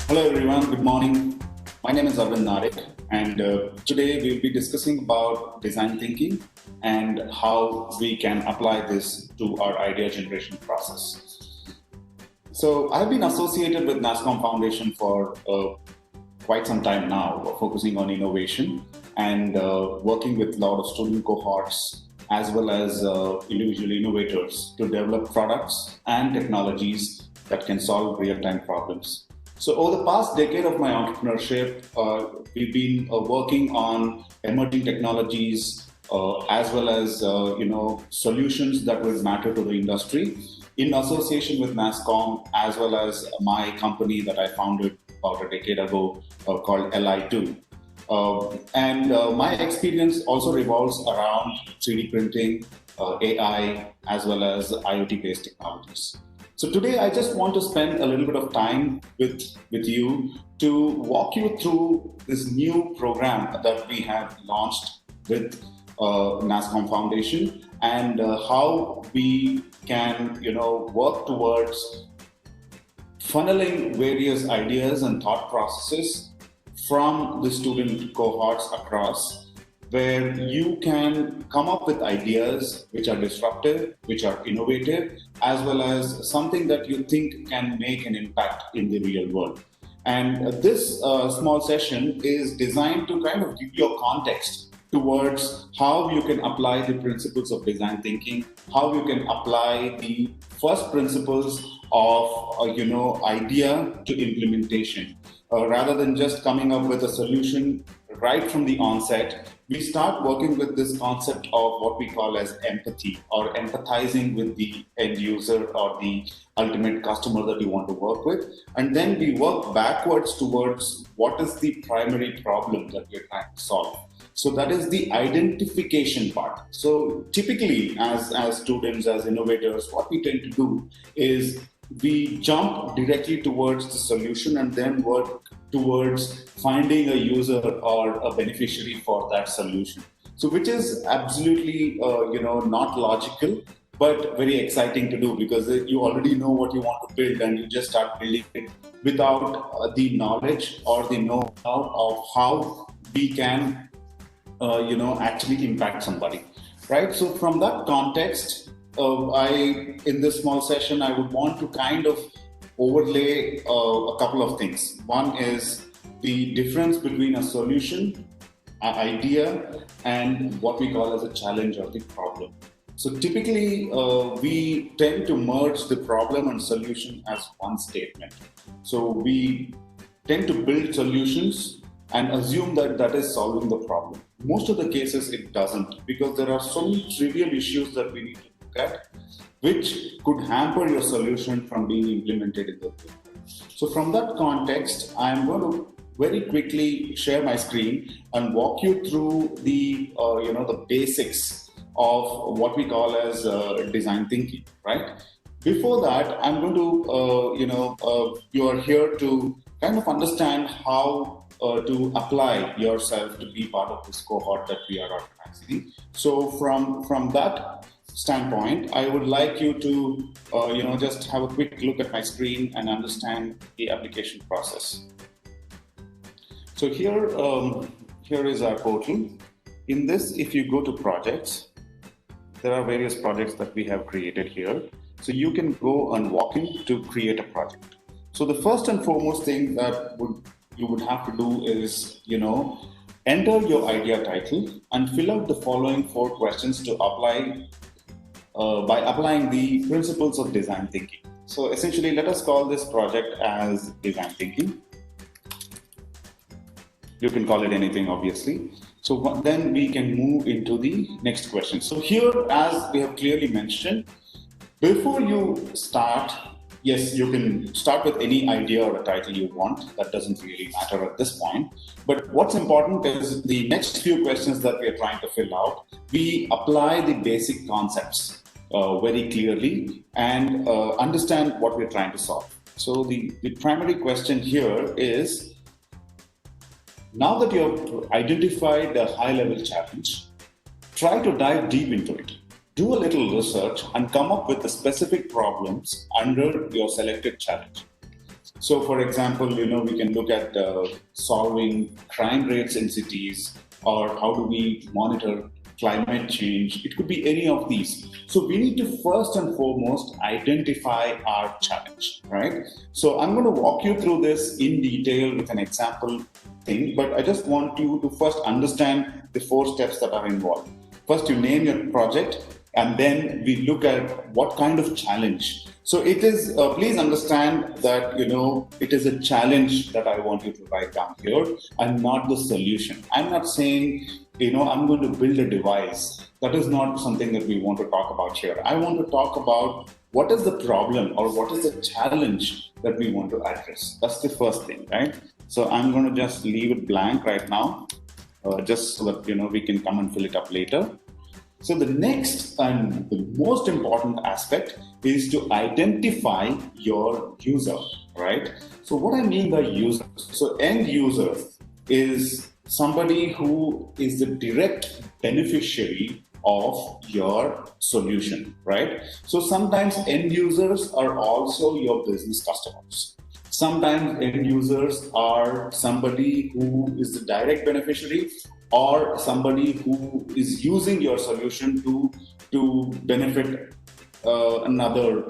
Hello everyone, good morning. My name is Arvind Nadig, and today we'll be discussing about design thinking and how we can apply this to our idea generation process. So I've been associated with NASSCOM Foundation for quite some time now, focusing on innovation and working with a lot of student cohorts as well as individual innovators to develop products and technologies that can solve real-time problems. So over the past decade of my entrepreneurship, we've been working on emerging technologies as well as solutions that will matter to the industry in association with NASSCOM as well as my company that I founded about a decade ago called Li2. My experience also revolves around 3D printing, AI, as well as IoT-based technologies. So today I just want to spend a little bit of time with you to walk you through this new program that we have launched with NASSCOM Foundation and how we can work towards funneling various ideas and thought processes from the student cohorts across, where you can come up with ideas which are disruptive, which are innovative, as well as something that you think can make an impact in the real world. And this small session is designed to kind of give you a context towards how you can apply the principles of design thinking, how you can apply the first principles of idea to implementation. Rather than just coming up with a solution right from the onset, we start working with this concept of what we call as empathy, or empathizing with the end user or the ultimate customer that you want to work with. And then we work backwards towards what is the primary problem that we're trying to solve. So that is the identification part. So typically as students, as innovators, what we tend to do is we jump directly towards the solution and then work towards finding a user or a beneficiary for that solution. So which is absolutely not logical, but very exciting to do, because you already know what you want to build and you just start building it without the knowledge or the know-how of how we can actually impact somebody, right? So from that context, in this small session, I would want to kind of overlay a couple of things. One is the difference between a solution, an idea, and what we call as a challenge or the problem. So typically, we tend to merge the problem and solution as one statement. So we tend to build solutions and assume that that is solving the problem. Most of the cases, it doesn't, because there are so many trivial issues that we need to look at, which could hamper your solution from being implemented in the field. So from that context, I'm going to very quickly share my screen and walk you through the the basics of what we call as design thinking, right? Before that, I'm going to you are here to kind of understand how to apply yourself to be part of this cohort that we are organizing. So from that standpoint, I would like you to just have a quick look at my screen and understand the application process. So here is our portal. In this, if you go to projects, there are various projects that we have created here. So you can go and walk in to create a project. So the first and foremost thing that you would have to do is, enter your idea title and fill out the following 4 questions to apply by applying the principles of design thinking. So essentially, let us call this project as design thinking. You can call it anything, obviously. So then we can move into the next question. So here, as we have clearly mentioned, before you start, yes, you can start with any idea or a title you want. That doesn't really matter at this point. But what's important is the next few questions that we are trying to fill out. We apply the basic concepts very clearly and understand what we're trying to solve. So the primary question here is, now that you have identified a high-level challenge, try to dive deep into it. Do a little research and come up with the specific problems under your selected challenge. So, for example, we can look at solving crime rates in cities, or how do we monitor climate change. It could be any of these. So we need to first and foremost identify our challenge, right? So I'm going to walk you through this in detail with an example thing, but I just want you to first understand the 4 steps that are involved. First, you name your project, and then we look at what kind of challenge. So it is, please understand that, it is a challenge that I want you to write down here, and not the solution. I'm not saying, I'm going to build a device. That is not something that we want to talk about here. I want to talk about what is the problem or what is the challenge that we want to address. That's the first thing, right? So I'm going to just leave it blank right now, just so that, we can come and fill it up later. So the next and the most important aspect is to identify your user, right? So what I mean by user, so end user is somebody who is the direct beneficiary of your solution, right? So sometimes end users are also your business customers. Sometimes end users are somebody who is the direct beneficiary, or somebody who is using your solution to benefit another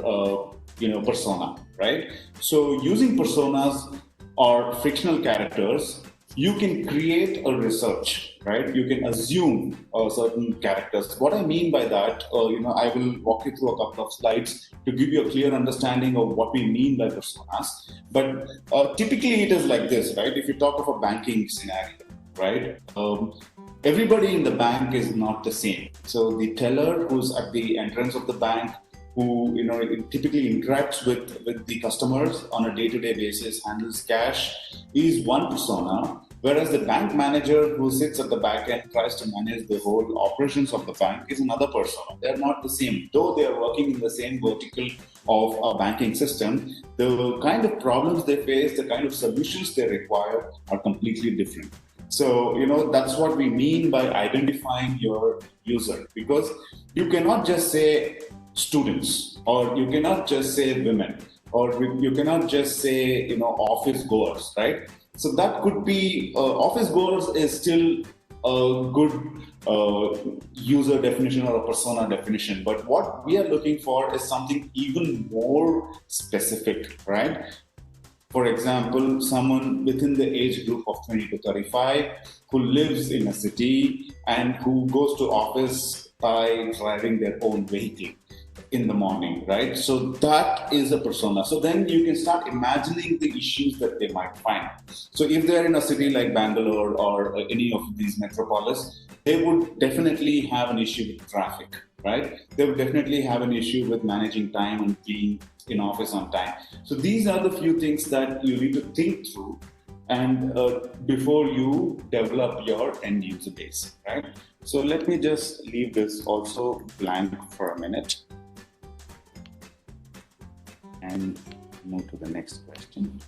persona, right? So using personas or fictional characters, you can create a research, right? You can assume certain characters. What I mean by that, I will walk you through a couple of slides to give you a clear understanding of what we mean by personas. But typically it is like this, right? If you talk of a banking scenario, right? Everybody in the bank is not the same. So the teller who's at the entrance of the bank, who typically interacts with the customers on a day-to-day basis, handles cash, is one persona. Whereas the bank manager who sits at the back end, tries to manage the whole operations of the bank, is another persona. They're not the same. Though they are working in the same vertical of a banking system, the kind of problems they face, the kind of solutions they require are completely different. So, that's what we mean by identifying your user, because you cannot just say students, or you cannot just say women, or you cannot just say, office goers, right? So that could be, office goers is still a good user definition or a persona definition. But what we are looking for is something even more specific, right? For example, someone within the age group of 20 to 35 who lives in a city and who goes to office by driving their own vehicle in the morning, right? So that is a persona. So then you can start imagining the issues that they might find. So if they're in a city like Bangalore or any of these metropolis, they would definitely have an issue with traffic, right? They would definitely have an issue with managing time and being in office on time. So these are the few things that you need to think through, and before you develop your end user base, right? So let me just leave this also blank for a minute and move to the next question.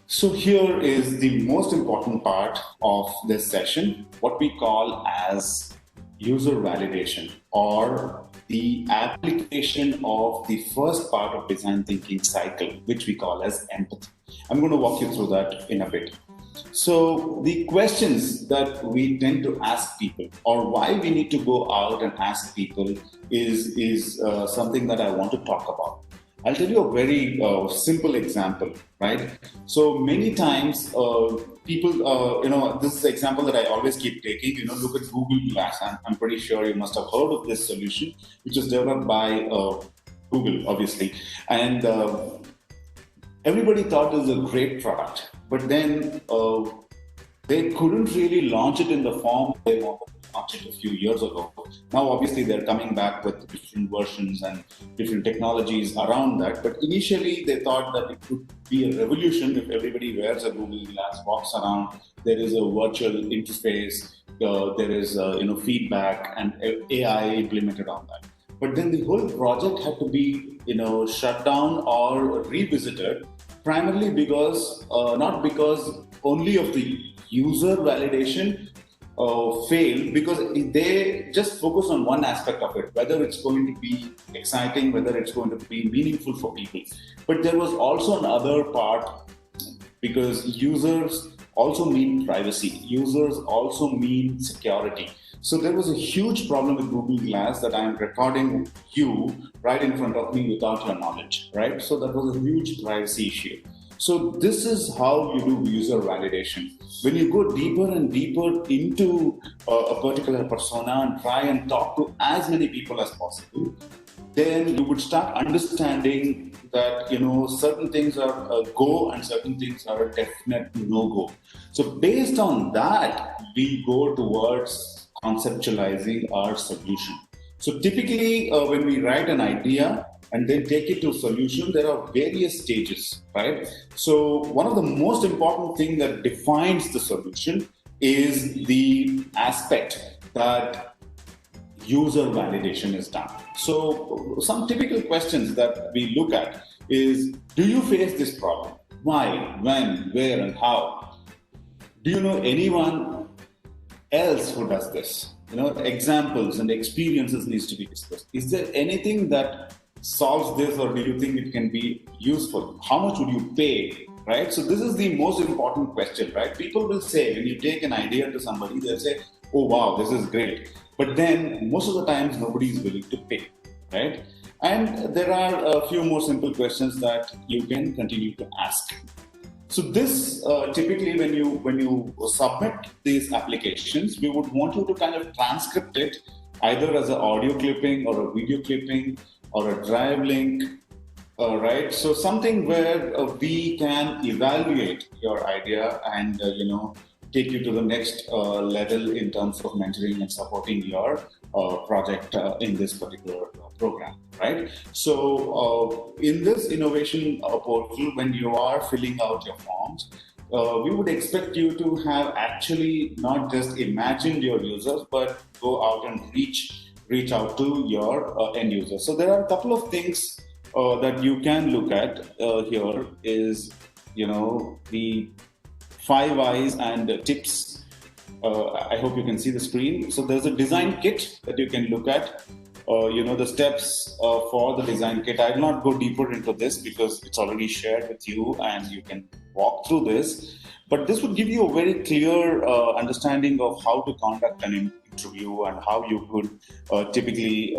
So here is the most important part of this session, what we call as user validation, or the application of the first part of design thinking cycle, which we call as empathy. I'm going to walk you through that in a bit. So the questions that we tend to ask people, or why we need to go out and ask people, is something that I want to talk about. I'll tell you a very simple example, right? So many times people, this is the example that I always keep taking, look at Google Glass. I'm pretty sure you must have heard of this solution, which is developed by Google, obviously. And everybody thought it was a great product, but then they couldn't really launch it in the form they wanted to launch it a few years ago. Now, obviously, they're coming back with different versions and different technologies around that. But initially, they thought that it could be a revolution if everybody wears a Google Glass, walks around. There is a virtual interface. There is feedback and AI implemented on that. But then the whole project had to be shut down or revisited, primarily because not because only of the user validation, fail because they just focus on one aspect of it, whether it's going to be exciting, whether it's going to be meaningful for people. But there was also another part, because users also mean privacy, users also mean security. So there was a huge problem with Google Glass that I am recording you right in front of me without your knowledge, right? So that was a huge privacy issue. So this is how you do user validation. When you go deeper and deeper into a particular persona and try and talk to as many people as possible, then you would start understanding that certain things are a go and certain things are a definite no-go. So based on that, we go towards conceptualizing our solution. So typically, when we write an idea and then take it to solution, there are various stages, right? So one of the most important thing that defines the solution is the aspect that user validation is done. So some typical questions that we look at is, do you face this problem? Why, when, where, and how? Do you know anyone else who does this? Examples and experiences needs to be discussed. Is there anything that solves this, or do you think it can be useful? How much would you pay? Right? So this is the most important question, right? People will say, when you take an idea to somebody, they'll say, oh wow, this is great. But then most of the times nobody is willing to pay, right? And there are a few more simple questions that you can continue to ask. So this typically when you submit these applications, we would want you to kind of transcript it either as an audio clipping or a video clipping or a drive link, right? So something where we can evaluate your idea and take you to the next level in terms of mentoring and supporting your project in this particular program, right? So in this innovation portal, when you are filling out your forms, we would expect you to have actually not just imagined your users, but go out and reach out to your end users. So there are a couple of things that you can look at here is, the 5 Eyes and tips. I hope you can see the screen. So there's a design kit that you can look at. The steps for the design kit. I will not go deeper into this because it's already shared with you and you can walk through this. But this would give you a very clear understanding of how to conduct an interview and how you could typically,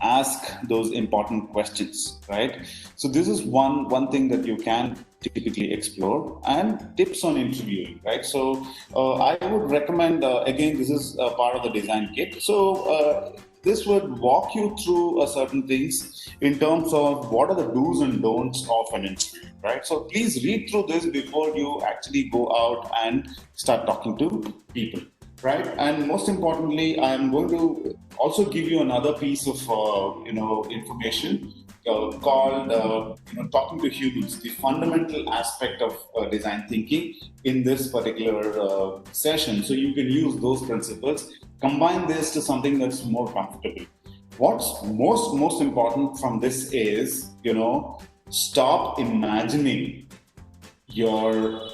ask those important questions, right? So this is one thing that you can typically explore, and tips on interviewing, right? So I would recommend, again, this is a part of the design kit. So this would walk you through certain things in terms of what are the do's and don'ts of an interview, right? So please read through this before you actually go out and start talking to people, right? And most importantly, I'm going to also give you another piece of information called talking to humans, the fundamental aspect of design thinking in this particular session. So you can use those principles, combine this to something that's more comfortable. What's most important from this is, stop imagining your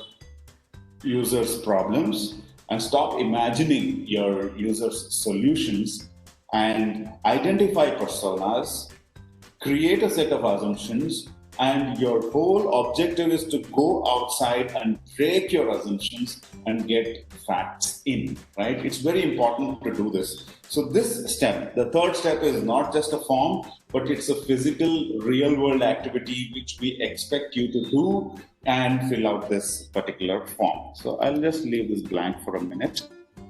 users' problems and stop imagining your users' solutions, and identify personas, create a set of assumptions, and your whole objective is to go outside and break your assumptions and get facts in, right? It's very important to do this. So this step, the third step, is not just a form, but it's a physical, real-world activity which we expect you to do and fill out this particular form. So I'll just leave this blank for a minute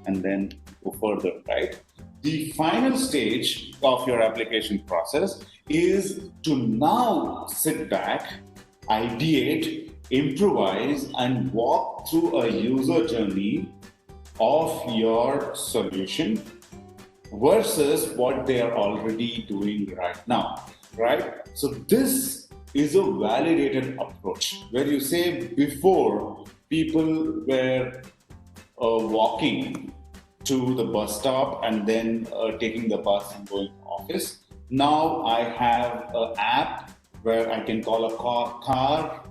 and then go further, right? The final stage of your application process is to now sit back, ideate, improvise, and walk through a user journey of your solution versus what they are already doing right now, right? So this is a validated approach where you say, before, people were walking to the bus stop and then taking the bus and going to office. Now I have an app where I can call a car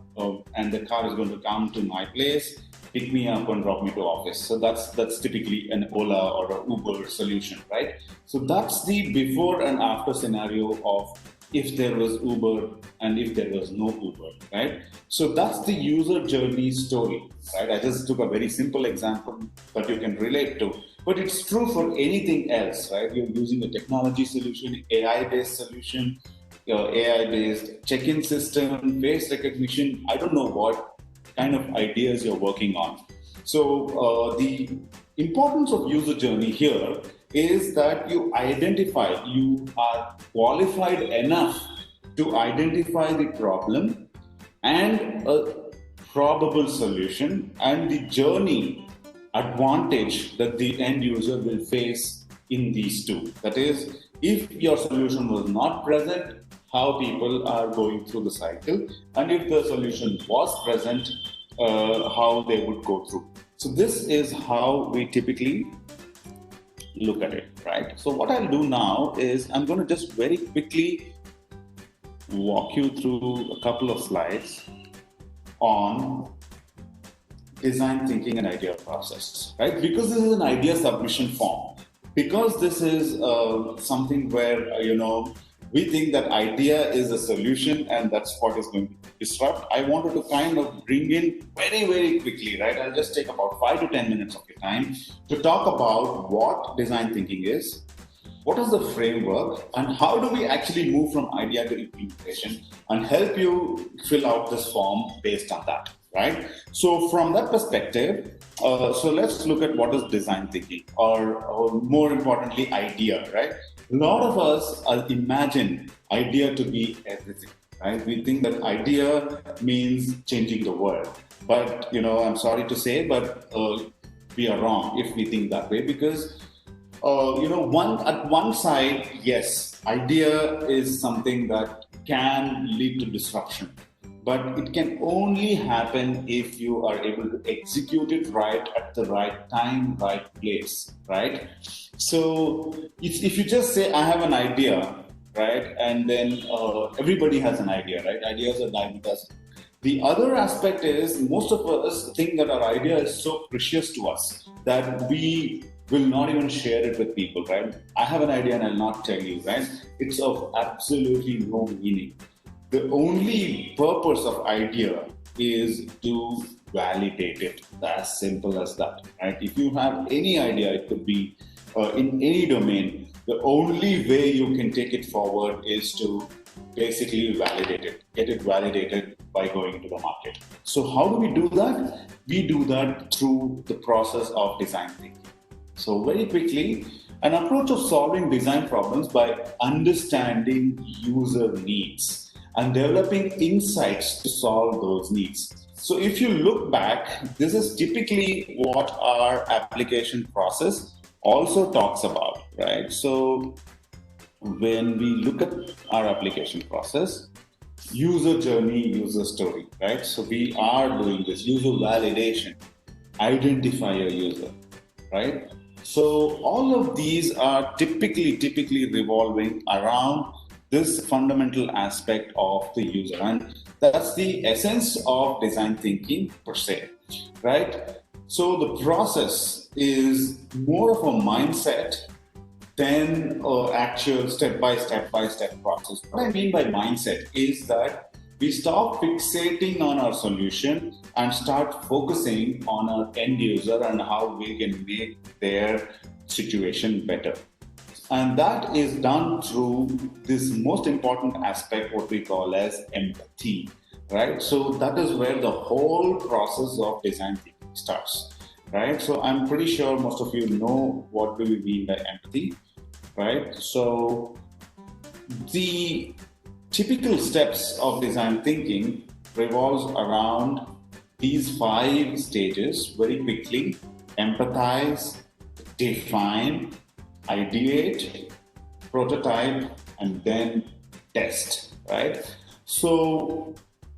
and the car is going to come to my place. pick me up and drop me to office. So that's typically an Ola or a Uber solution, right? So that's the before and after scenario of if there was Uber and if there was no Uber, right? So that's the user journey story, right? I just took a very simple example that you can relate to, but it's true for anything else, right? You're using a technology solution, AI-based solution, AI-based check-in system, face recognition. I don't know what kind of ideas you're working on. So the importance of user journey here is that you are qualified enough to identify the problem and a probable solution and the journey advantage that the end user will face in these two. That is, if your solution was not present, how people are going through the cycle, and if the solution was present, how they would go through. So this is how we typically look at it, right? So what I'll do now is I'm going to just very quickly walk you through a couple of slides on design thinking and idea process, right? Because this is an idea submission form, because this is something where, we think that idea is a solution and that's what is going to disrupt. I wanted to kind of bring in very, very quickly, right? I'll just take about 5 to 10 minutes of your time to talk about what design thinking is, what is the framework, and how do we actually move from idea to implementation, and help you fill out this form based on that, right? So from that perspective, so let's look at what is design thinking, or more importantly, idea, right? A lot of us imagine idea to be everything, right? We think that idea means changing the world. But, I'm sorry to say, but we are wrong if we think that way, because, at one side, yes, idea is something that can lead to disruption. But it can only happen if you are able to execute it right at the right time, right place, right? So if you just say, I have an idea, right? And then everybody has an idea, right? Ideas are diverse. The other aspect is most of us think that our idea is so precious to us that we will not even share it with people, right? I have an idea and I'll not tell you, right? It's of absolutely no meaning. The only purpose of idea is to validate it. As simple as that, right? If you have any idea, it could be in any domain, the only way you can take it forward is to basically validate it, get it validated by going into the market. So how do we do that? We do that through the process of design thinking. So very quickly, an approach of solving design problems by understanding user needs and developing insights to solve those needs. So if you look back, this is typically what our application process also talks about, right? So when we look at our application process, user journey, user story, right? So we are doing this user validation, identify a user, right? So all of these are typically revolving around this fundamental aspect of the user, and that's the essence of design thinking per se, right? So the process is more of a mindset than an actual step-by-step process. What I mean by mindset is that we stop fixating on our solution and start focusing on our end user and how we can make their situation better. And that is done through this most important aspect, what we call as empathy, right? So that is where the whole process of design thinking starts, right? So I'm pretty sure most of you know what do we mean by empathy, right? So the typical steps of design thinking revolves around these 5 stages very quickly: empathize, define, ideate, prototype, and then test, right? So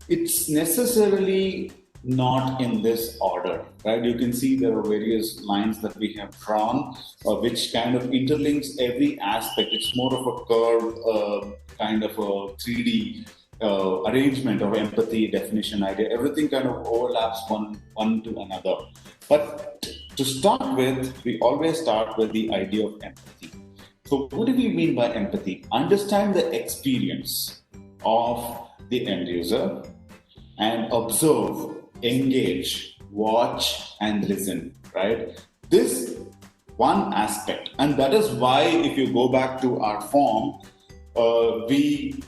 it's necessarily not in this order, right? You can see there are various lines that we have drawn, which kind of interlinks every aspect. It's more of a curve, kind of a 3D arrangement of empathy, definition, idea, everything kind of overlaps one to another. But to start with, we always start with the idea of empathy. So what do we mean by empathy? Understand the experience of the end user and observe, engage, watch, and listen, right? This one aspect, and that is why if you go back to our form, we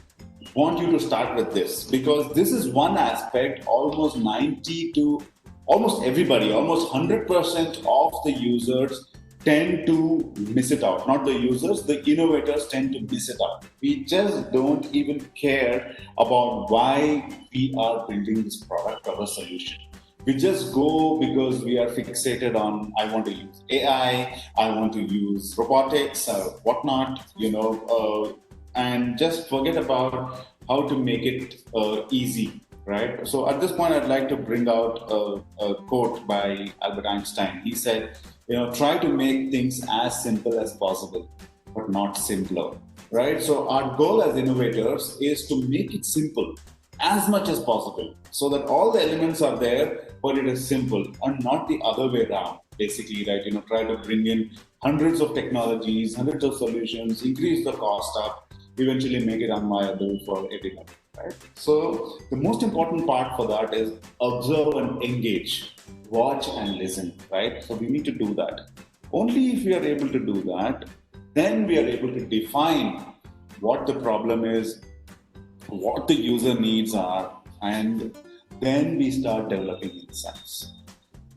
want you to start with this, because this is one aspect almost 90 to almost everybody, almost 100% of the users tend to miss it out. Not the users, the innovators tend to miss it out. We just don't even care about why we are building this product or a solution. We just go because we are fixated on, I want to use AI, I want to use robotics or whatnot, and just forget about how to make it easy, right? So at this point, I'd like to bring out a quote by Albert Einstein. He said, try to make things as simple as possible, but not simpler, right? So our goal as innovators is to make it simple as much as possible so that all the elements are there, but it is simple and not the other way around, basically, right? Try to bring in hundreds of technologies, hundreds of solutions, increase the cost up, eventually make it unviable for everyone, right? So the most important part for that is observe and engage, watch and listen, right? So we need to do that. Only if we are able to do that, then we are able to define what the problem is, what the user needs are, and then we start developing insights.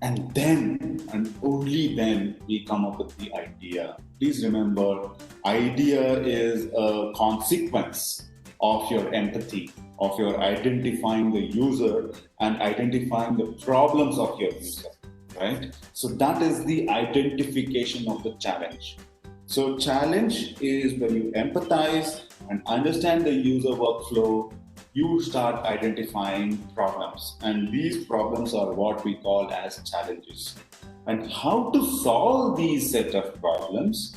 And then, and only then, we come up with the idea. Please remember, idea is a consequence of your empathy, of your identifying the user and identifying the problems of your user, right? So that is the identification of the challenge. So challenge is when you empathize and understand the user workflow, you start identifying problems. And these problems are what we call as challenges. And how to solve these set of problems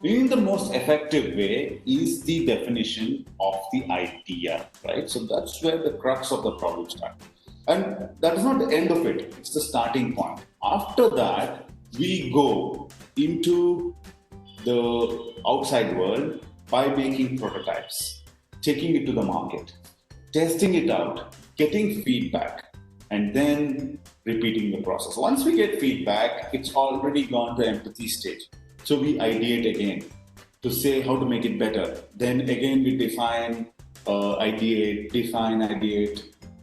in the most effective way is the definition of the idea, right? So that's where the crux of the problem starts. And that is not the end of it, it's the starting point. After that, we go into the outside world by making prototypes, taking it to the market, testing it out, getting feedback, and then repeating the process. Once we get feedback, it's already gone to empathy stage. So we ideate again to say how to make it better. Then again we define, ideate,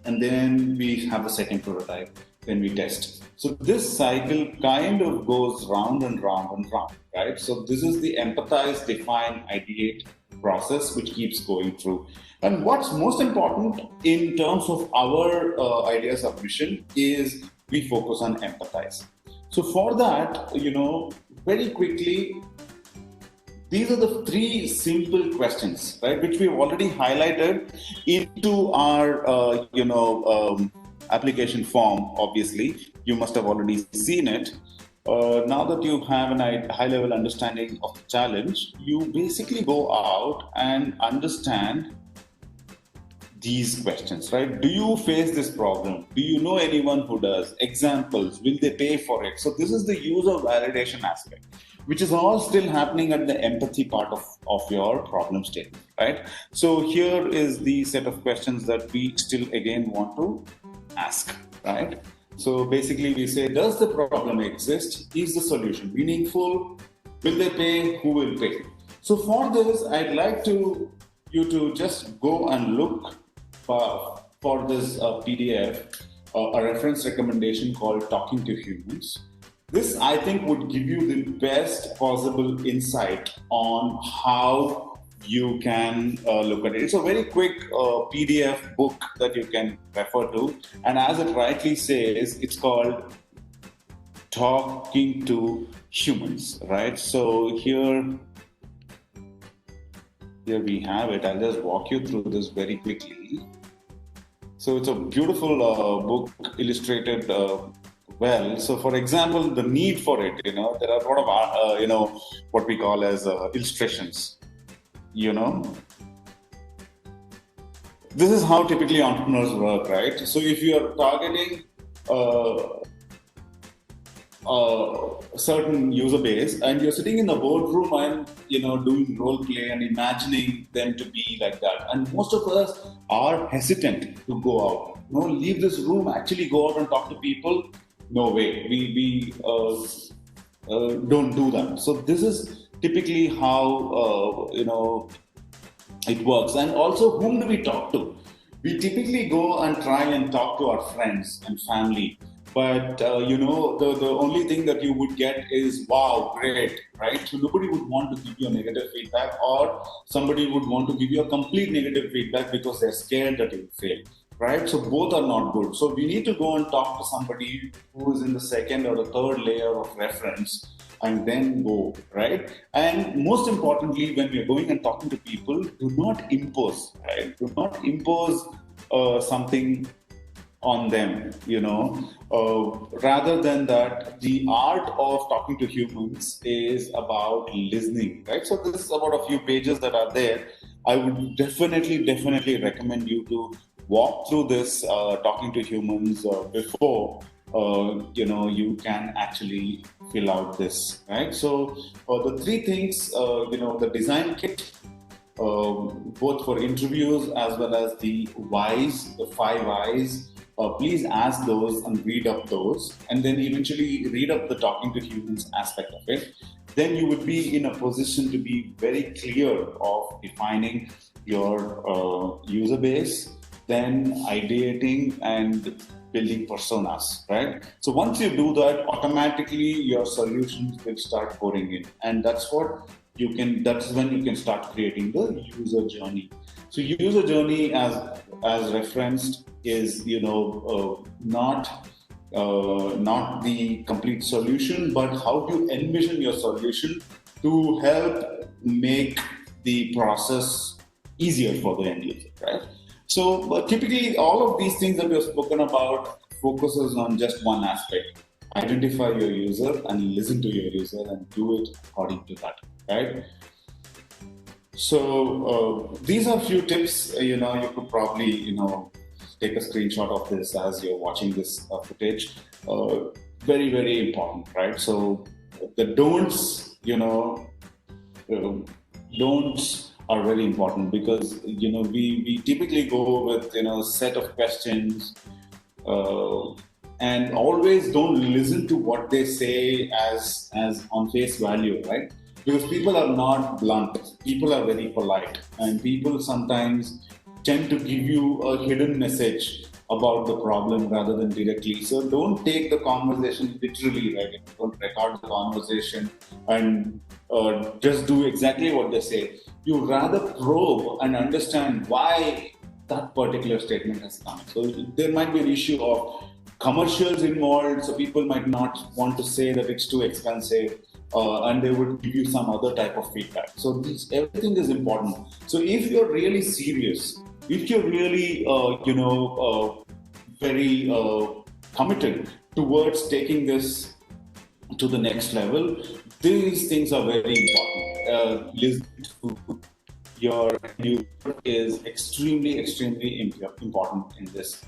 and then we have a second prototype, then we test. So this cycle kind of goes round and round and round, right? So this is the empathize, define, ideate process which keeps going through. And what's most important in terms of our idea submission is we focus on empathize. So for that, very quickly, these are the three simple questions, right, which we've already highlighted into our, application form. Obviously, you must have already seen it. Now that you have a high-level understanding of the challenge, you basically go out and understand these questions, right? Do you face this problem? Do you know anyone who does? Examples, will they pay for it? So this is the user validation aspect, which is all still happening at the empathy part of your problem statement, right? So here is the set of questions that we still again want to ask, right? So basically we say, does the problem exist? Is the solution meaningful? Will they pay? Who will pay? So for this, I'd like you to just go and look for this PDF, a reference recommendation called Talking to Humans. This, I think, would give you the best possible insight on how you can look at it. It's a very quick PDF book that you can refer to. And as it rightly says, it's called Talking to Humans, right? So here we have it. I'll just walk you through this very quickly. So it's a beautiful book, illustrated well. So for example, the need for it, there are a lot of, what we call as illustrations, this is how typically entrepreneurs work, right? So if you are targeting a certain user base and you're sitting in the boardroom and doing role play and imagining them to be like that, and most of us are hesitant to go out, leave this room, actually go out and talk to people. No way, we don't do that. So this is typically how it works. And also, whom do we talk to? We typically go and try and talk to our friends and family. But the only thing that you would get is, wow, great, right? So nobody would want to give you a negative feedback, or somebody would want to give you a complete negative feedback because they're scared that you will fail, right? So both are not good. So we need to go and talk to somebody who is in the second or the third layer of reference, and then go, right? And most importantly, when we're going and talking to people, do not impose, right? Do not impose something on them, rather than that, the art of talking to humans is about listening, right? So this is about a few pages that are there. I would definitely recommend you to walk through this talking to humans before you can actually fill out this, right? So the three things, the design kit, both for interviews as well as the whys, the 5 whys. Please ask those and read up those, and then eventually read up the talking to humans aspect of it. Then you would be in a position to be very clear of defining your user base, then ideating and building personas, right? So once you do that, automatically your solutions will start pouring in, and that's when you can start creating the user journey. So user journey, as referenced, is not the complete solution, but how you envision your solution to help make the process easier for the end user, right? So typically, all of these things that we have spoken about focuses on just one aspect: identify your user and listen to your user and do it according to that, right? So these are a few tips. You could probably take a screenshot of this as you're watching this footage. Very important, right? So the don'ts, don'ts are very important, because we typically go with a set of questions, and always don't listen to what they say as on face value, right? Because people are not blunt, people are very polite, and people sometimes tend to give you a hidden message about the problem rather than directly. So don't take the conversation literally, right? Don't record the conversation and just do exactly what they say. You rather probe and understand why that particular statement has come. So there might be an issue of commercials involved, so people might not want to say that it's too expensive, and they would give you some other type of feedback. So everything is important. So if you're really serious, if you're really very committed towards taking this to the next level, these things are very important. Listening to your user is extremely important in this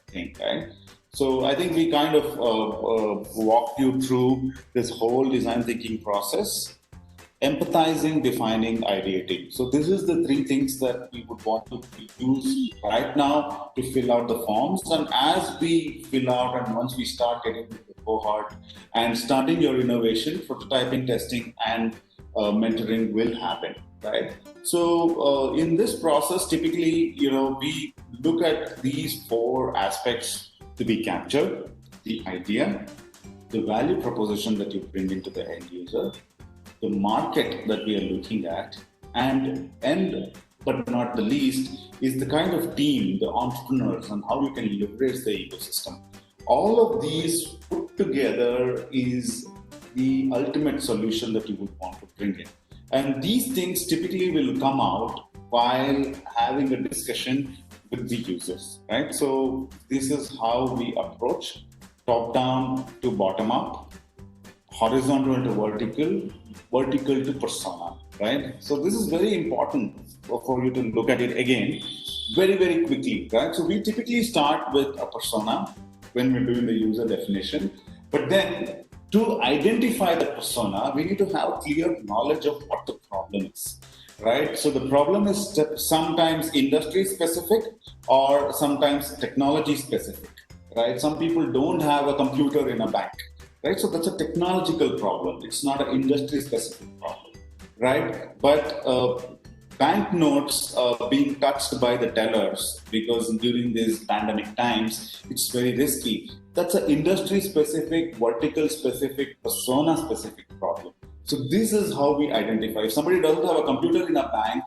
thing, right? So I think we kind of walked you through this whole design thinking process: empathizing, defining, ideating. So this is the three things that we would want to use right now to fill out the forms. And as we fill out, and once we start getting into the cohort and starting your innovation, prototyping, testing, and mentoring will happen, right? So in this process, typically, we look at these 4 aspects to be captured: the idea, the value proposition that you bring into the end user, the market that we are looking at, and but not the least is the kind of team, the entrepreneurs, and how you can leverage the ecosystem. All of these put together is the ultimate solution that you would want to bring in. And these things typically will come out while having a discussion with the users, right? So this is how we approach: top down to bottom up, horizontal to vertical, vertical to persona, right? So this is very important for you to look at it again. very, very quickly, right? So we typically start with a persona when we're doing the user definition, but then to identify the persona, we need to have clear knowledge of what the problem is, right? So the problem is sometimes industry specific or sometimes technology specific, right? Some people don't have a computer in a bank, right? So that's a technological problem. It's not an industry specific problem, right? But banknotes being touched by the tellers because during these pandemic times, it's very risky. That's an industry specific, vertical specific, persona specific problem. So this is how we identify. If somebody doesn't have a computer in a bank,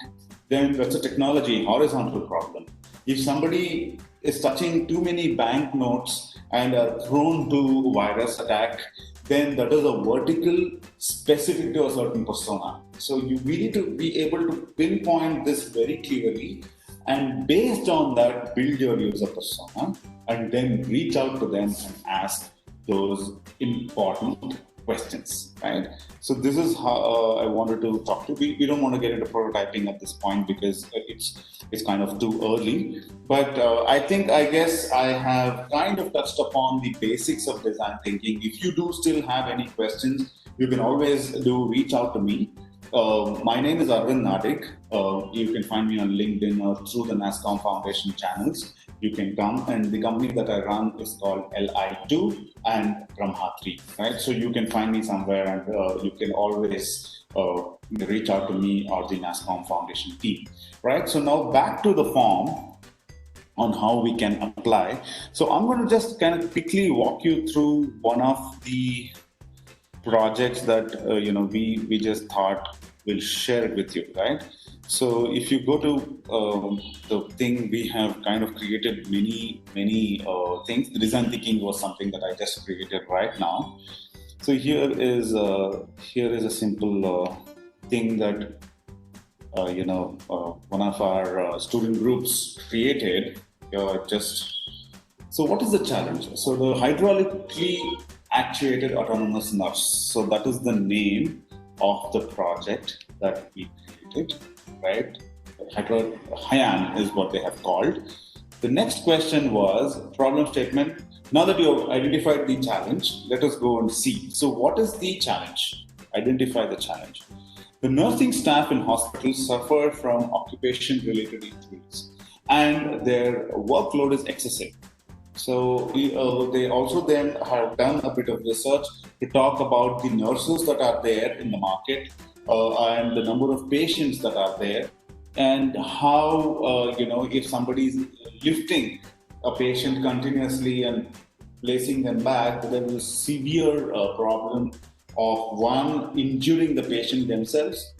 then that's a technology horizontal problem. If somebody is touching too many banknotes and are prone to virus attack, then that is a vertical specific to a certain persona. So we need to be able to pinpoint this very clearly, and based on that, build your user persona and then reach out to them and ask those important questions, right? So this is how I wanted to talk to. We don't want to get into prototyping at this point because it's kind of too early. But I guess I have kind of touched upon the basics of design thinking. If you do still have any questions, you can always reach out to me. My name is Arvind Nadig. You can find me on LinkedIn or through the NASCOM Foundation channels. You can come, and the company that I run is called Li2 and Brahma 3, right? So you can find me somewhere, and you can always reach out to me or the NASCOM Foundation team, right? So now back to the form on how we can apply. So I'm going to just kind of quickly walk you through one of the projects that we just thought we'll share it with you, right? So if you go to the thing, we have kind of created many things. The design thinking was something that I just created right now. So here is a simple thing that one of our student groups created. So what is the challenge? So the hydraulically actuated autonomous nurse. So that is the name of the project that we created, right? HYAN is what they have called. The next question was problem statement. Now that you have identified the challenge, let us go and see. So what is the challenge? Identify the challenge. The nursing staff in hospitals suffer from occupation-related injuries and their workload is excessive. So they also then have done a bit of research to talk about the nurses that are there in the market and the number of patients that are there, and how if somebody is lifting a patient continuously and placing them back, there is a severe problem of one injuring the patient themselves,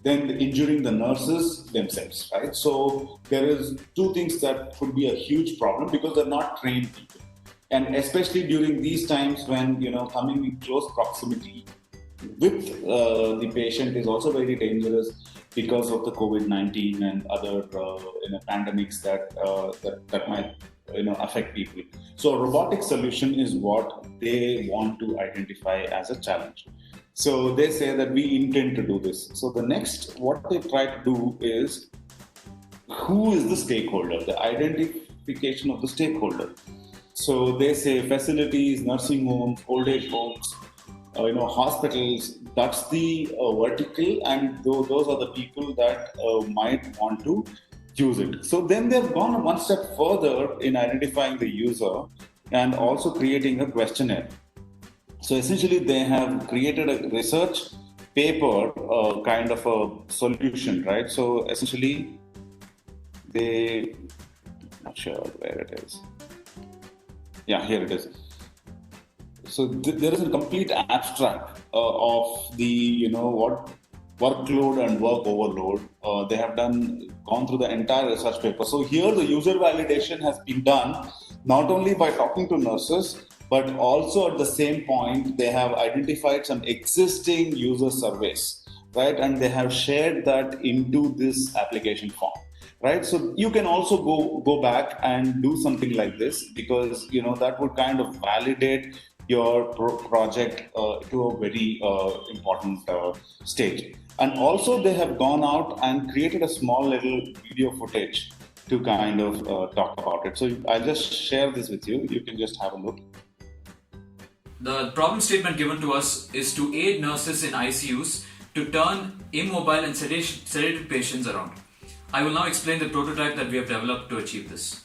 then injuring the nurses themselves, right? So there is two things that could be a huge problem because they're not trained people. And especially during these times when, coming in close proximity with the patient is also very dangerous because of the COVID-19 and other pandemics that might affect people. So a robotic solution is what they want to identify as a challenge. So they say that we intend to do this. So the next, what they try to do is, who is the stakeholder? The identification of the stakeholder. So they say facilities, nursing homes, old age homes, hospitals. That's the vertical, and those are the people that might want to use it. So then they've gone one step further in identifying the user and also creating a questionnaire. So essentially, they have created a research paper, kind of a solution, right? So essentially, I'm not sure where it is. Yeah, here it is. So there is a complete abstract of the, what workload and work overload. They have gone through the entire research paper. So here the user validation has been done not only by talking to nurses, but also at the same point, they have identified some existing user surveys, right? And they have shared that into this application form, right? So you can also go back and do something like this because, that would kind of validate your project to a very important stage. And also they have gone out and created a small little video footage to kind of talk about it. So I'll just share this with you. You can just have a look. The problem statement given to us is to aid nurses in ICUs to turn immobile and sedated patients around. I will now explain the prototype that we have developed to achieve this.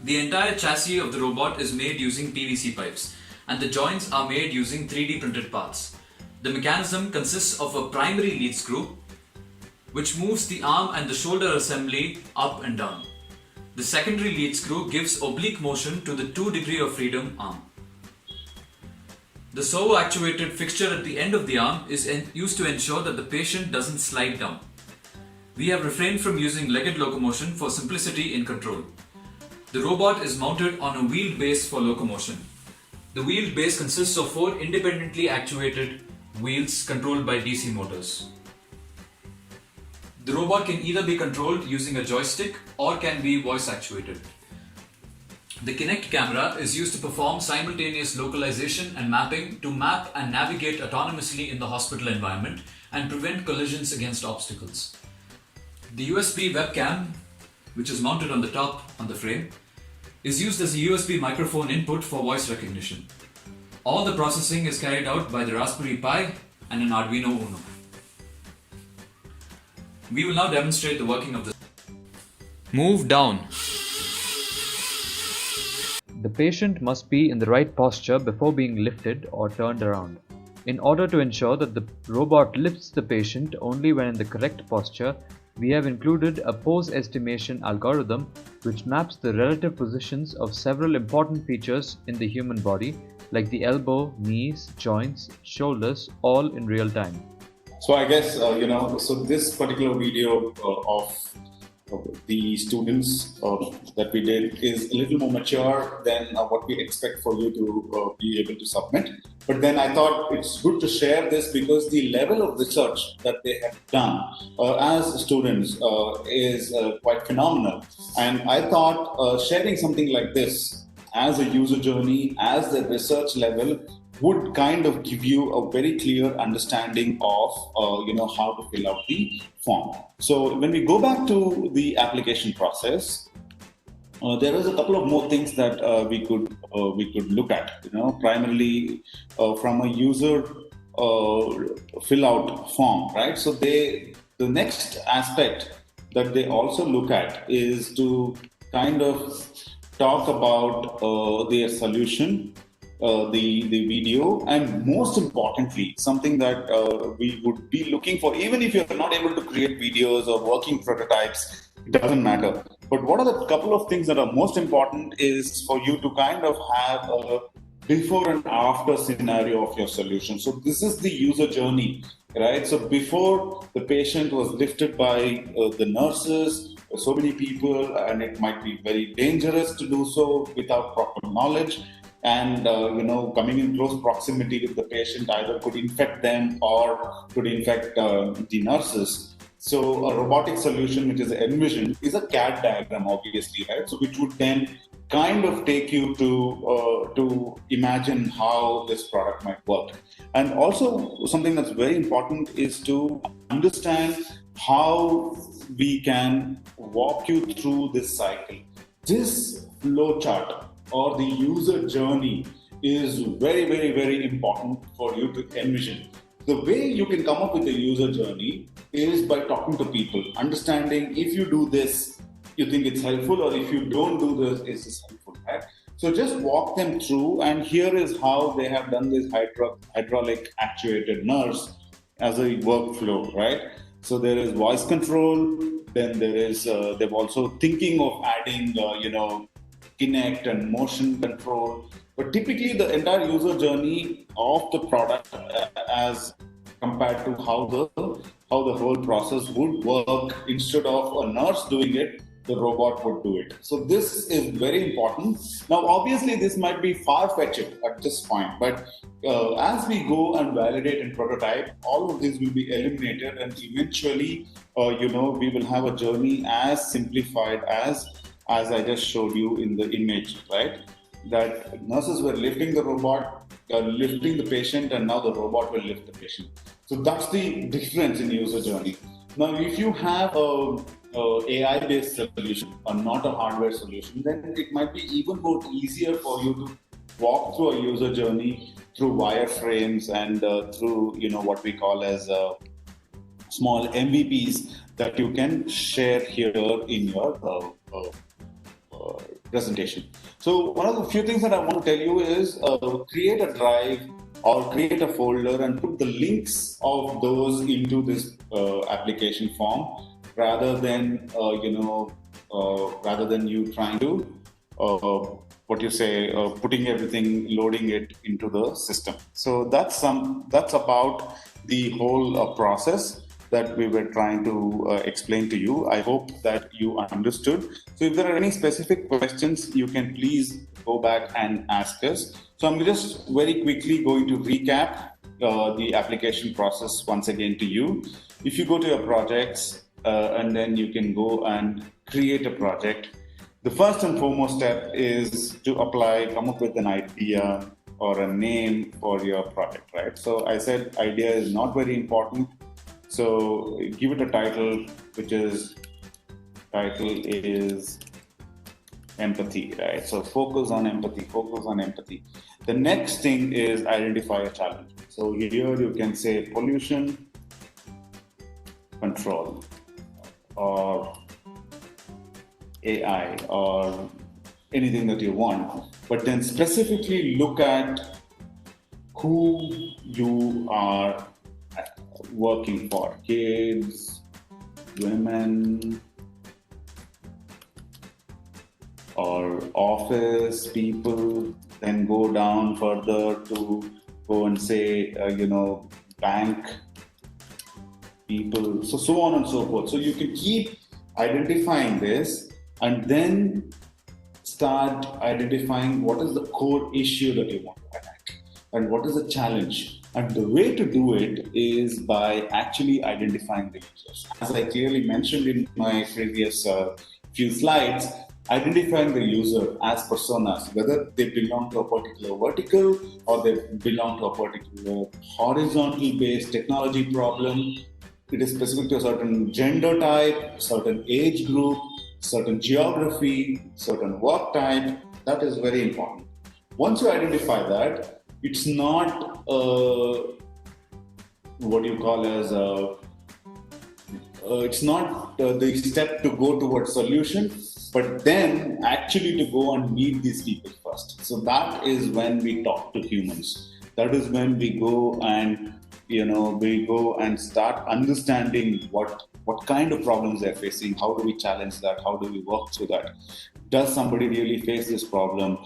The entire chassis of the robot is made using PVC pipes, and the joints are made using 3D printed parts. The mechanism consists of a primary lead screw, which moves the arm and the shoulder assembly up and down. The secondary lead screw gives oblique motion to the 2 degree of freedom arm. The servo actuated fixture at the end of the arm is used to ensure that the patient doesn't slide down. We have refrained from using legged locomotion for simplicity in control. The robot is mounted on a wheeled base for locomotion. The wheeled base consists of 4 independently actuated wheels controlled by DC motors. The robot can either be controlled using a joystick or can be voice actuated. The Kinect camera is used to perform simultaneous localization and mapping to map and navigate autonomously in the hospital environment and prevent collisions against obstacles. The USB webcam, which is mounted on the top on the frame, is used as a USB microphone input for voice recognition. All the processing is carried out by the Raspberry Pi and an Arduino Uno. We will now demonstrate the working of this. Move down. The patient must be in the right posture before being lifted or turned around. In order to ensure that the robot lifts the patient only when in the correct posture, we have included a pose estimation algorithm which maps the relative positions of several important features in the human body, like the elbow, knees, joints, shoulders, all in real time. So I guess, so this particular video of the students that we did is a little more mature than what we expect for you to be able to submit. But then I thought it's good to share this because the level of research that they have done as students is quite phenomenal. And I thought sharing something like this as a user journey, as the research level, would kind of give you a very clear understanding of how to fill out the form. So when we go back to the application process, there is a couple of more things that we could look at. Primarily from a user fill out form, right? So the next aspect that they also look at is to kind of talk about their solution. The video, and most importantly, something that we would be looking for, even if you're not able to create videos or working prototypes, it doesn't matter. But what are the couple of things that are most important is for you to kind of have a before and after scenario of your solution. So this is the user journey, right? So before the patient was lifted by the nurses, so many people, and it might be very dangerous to do so without proper knowledge. And coming in close proximity with the patient either could infect them or could infect the nurses. So a robotic solution which is envisioned is a CAD diagram, obviously, right? So which would then kind of take you to imagine how this product might work. And also something that's very important is to understand how we can walk you through this cycle. This flow chart or the user journey is very, very, very important for you to envision. The way you can come up with a user journey is by talking to people, understanding if you do this, you think it's helpful, or if you don't do this, is this helpful, right? So just walk them through, and here is how they have done this hydraulic actuated nurse as a workflow, right? So there is voice control, then there is, they're also thinking of adding, Kinect and motion control, but typically the entire user journey of the product as compared to how the whole process would work, instead of a nurse doing it, the robot would do it. So this is very important. Now obviously this might be far-fetched at this point, but as we go and validate and prototype, all of this will be eliminated, and eventually we will have a journey as simplified as I just showed you in the image, right? That nurses were lifting the robot, lifting the patient, and now the robot will lift the patient. So that's the difference in user journey. Now, if you have a AI-based solution or not a hardware solution, then it might be even more easier for you to walk through a user journey through wireframes and through what we call as small MVPs that you can share here in your presentation. So one of the few things that I want to tell you is create a drive or create a folder and put the links of those into this application form rather than you trying to putting everything, loading it into the system. So that's about the whole process that we were trying to explain to you. I hope that you understood. So if there are any specific questions, you can please go back and ask us. So I'm just very quickly going to recap the application process once again to you. If you go to your projects and then you can go and create a project, the first and foremost step is to come up with an idea or a name for your project, right? So I said idea is not very important. So give it a title, title is empathy, right? So focus on empathy. The next thing is identify a challenge. So here you can say pollution control or AI or anything that you want, but then specifically look at who you are working for: kids, women, or office people. Then go down further to go and say, bank people, so on and so forth. So you can keep identifying this and then start identifying what is the core issue that you want to attack and what is the challenge. And the way to do it is by actually identifying the users. As I clearly mentioned in my previous few slides, identifying the user as personas, whether they belong to a particular vertical or they belong to a particular horizontal based technology problem. It is specific to a certain gender type, certain age group, certain geography, certain work type. That is very important. Once you identify that, it's not what you call as it's not the step to go towards solution, but then actually to go and meet these people first. So that is when we talk to humans. That is when we go and start understanding what kind of problems they're facing. How do we challenge that? How do we work through that? Does somebody really face this problem?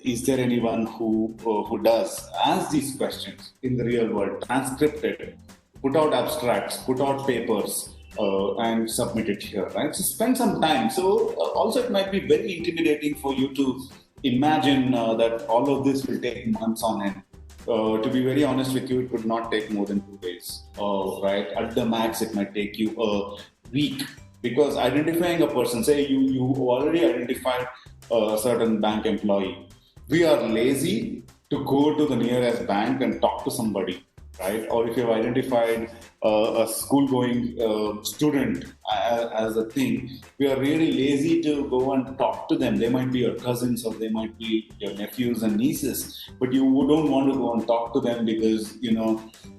Is there anyone who does ask these questions in the real world, transcript it, put out abstracts, put out papers, and submit it here, right? So spend some time. So also it might be very intimidating for you to imagine that all of this will take months on end. To be very honest with you, it could not take more than 2 days, right? At the max, it might take you a week, because identifying a person, say you already identified a certain bank employee. We are lazy to go to the nearest bank and talk to somebody, right? Or if you've identified a school-going student as a thing, we are really lazy to go and talk to them. They might be your cousins or they might be your nephews and nieces, but you don't want to go and talk to them because you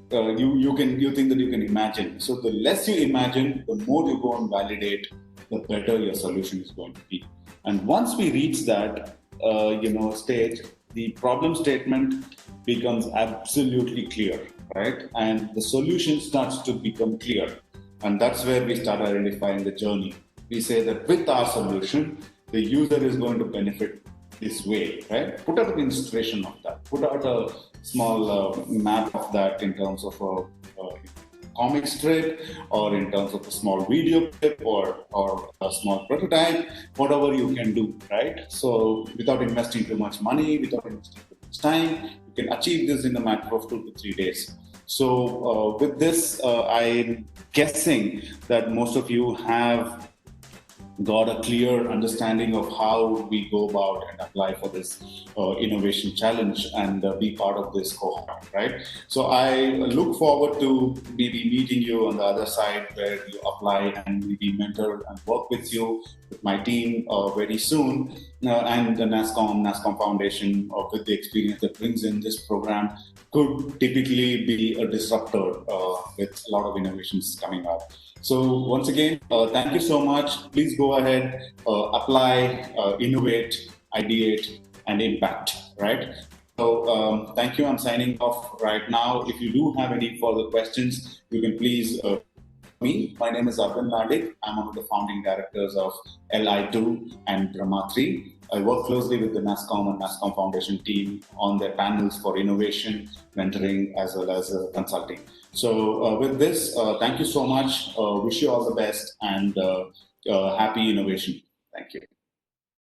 think that you can imagine. So the less you imagine, the more you go and validate, the better your solution is going to be. And once we reach that stage, the problem statement becomes absolutely clear, right? And the solution starts to become clear. And that's where we start identifying the journey. We say that with our solution, the user is going to benefit this way, right? Put out an illustration of that. Put out a small map of that in terms of a comic strip or in terms of a small video clip or a small prototype, whatever you can do, right? So without investing too much money, without investing too much time, you can achieve this in a matter of 2 to 3 days. So with this, I'm guessing that most of you have got a clear understanding of how we go about and apply for this innovation challenge and be part of this cohort, right? So I look forward to maybe meeting you on the other side where you apply and maybe mentor and work with you, with my team very soon. And the NASCOM Foundation, with the experience that brings in this program, could typically be a disruptor with a lot of innovations coming up. So once again, thank you so much. Please go ahead, apply, innovate, ideate, and impact, right? So thank you. I'm signing off right now. If you do have any further questions, you can please me. My name is Arvind Nadig. I'm one of the founding directors of LI2 and Brahma 3. I work closely with the NASCOM and NASCOM Foundation team on their panels for innovation, mentoring, as well as consulting. So with this, thank you so much. Wish you all the best and happy innovation. Thank you.